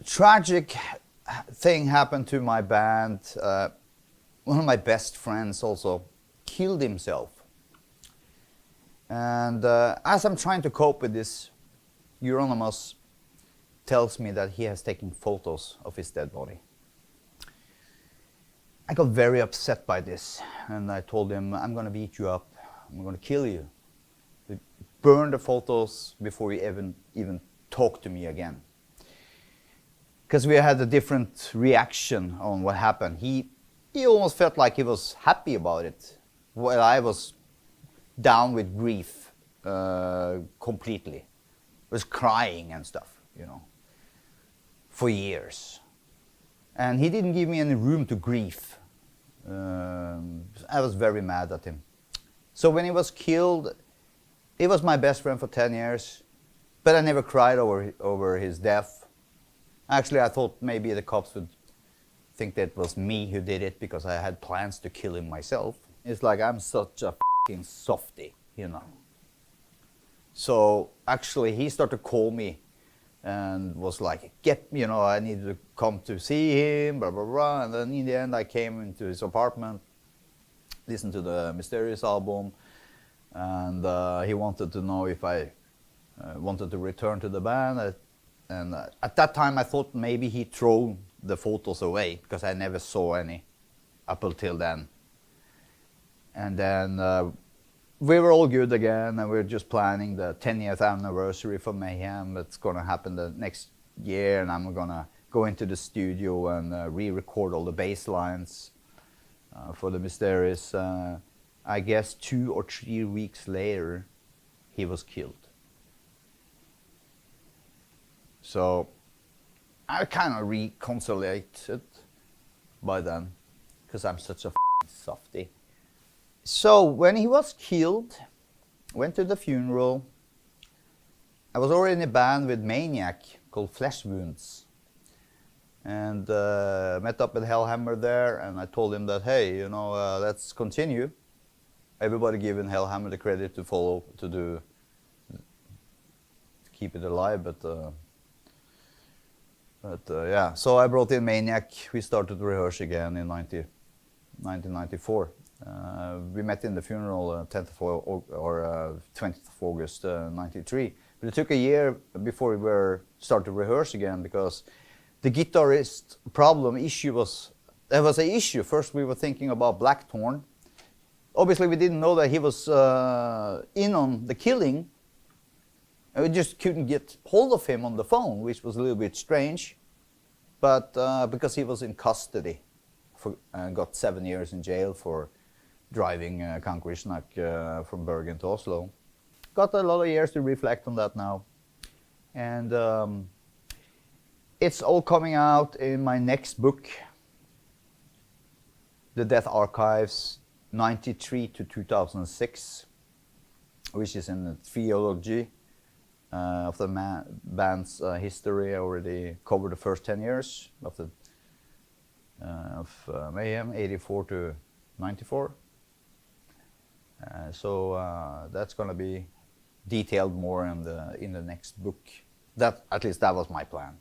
tragic thing happened to my band. One of my best friends also killed himself. And as I'm trying to cope with this, Euronymous tells me that he has taken photos of his dead body. I got very upset by this, and I told him, I'm going to beat you up, I'm going to kill you. Burn the photos before you even talk to me again. Because we had a different reaction on what happened. He almost felt like he was happy about it, while I was down with grief completely. Was crying and stuff, you know, for years. And he didn't give me any room to grieve. I was very mad at him. So when he was killed, he was my best friend for 10 years, but I never cried over his death. Actually, I thought maybe the cops would think that it was me who did it because I had plans to kill him myself. It's like I'm such a fucking softie, you know. So actually he started to call me and was like, you know, I need to come to see him, blah, blah, blah. And then in the end I came into his apartment, listened to the Mysterious album, and he wanted to know if I wanted to return to the band. And at that time I thought maybe he'd thrown the photos away because I never saw any up until then. And then we were all good again, and we were just planning the 10th anniversary for Mayhem. That's going to happen the next year, and I'm going to go into the studio and re-record all the bass lines for the Mysterious. I guess 2 or 3 weeks later, he was killed. So I kind of reconciliated by then, because I'm such a softie. So when he was killed, went to the funeral. I was already in a band with Maniac called Flesh Wounds, and met up with Hellhammer there, and I told him that, hey, you know, let's continue. Everybody giving Hellhammer the credit to follow, to keep it alive, but yeah. So I brought in Maniac. We started to rehearse again in 1994. We met in the funeral 10th or 20th of August 93. But it took a year before we started to rehearse again, because the guitarist issue was, there was an issue. First we were thinking about Blackthorn. Obviously we didn't know that he was in on the killing. And we just couldn't get hold of him on the phone, which was a little bit strange. But because he was in custody, got 7 years in jail for driving Kankrisnak from Bergen to Oslo. Got a lot of years to reflect on that now. And it's all coming out in my next book, The Death Archives, 93 to 2006, which is in the theology of the band's history. I already covered the first 10 years of Mayhem, 84 to 94. So that's going to be detailed more in the next book. At least that was my plan.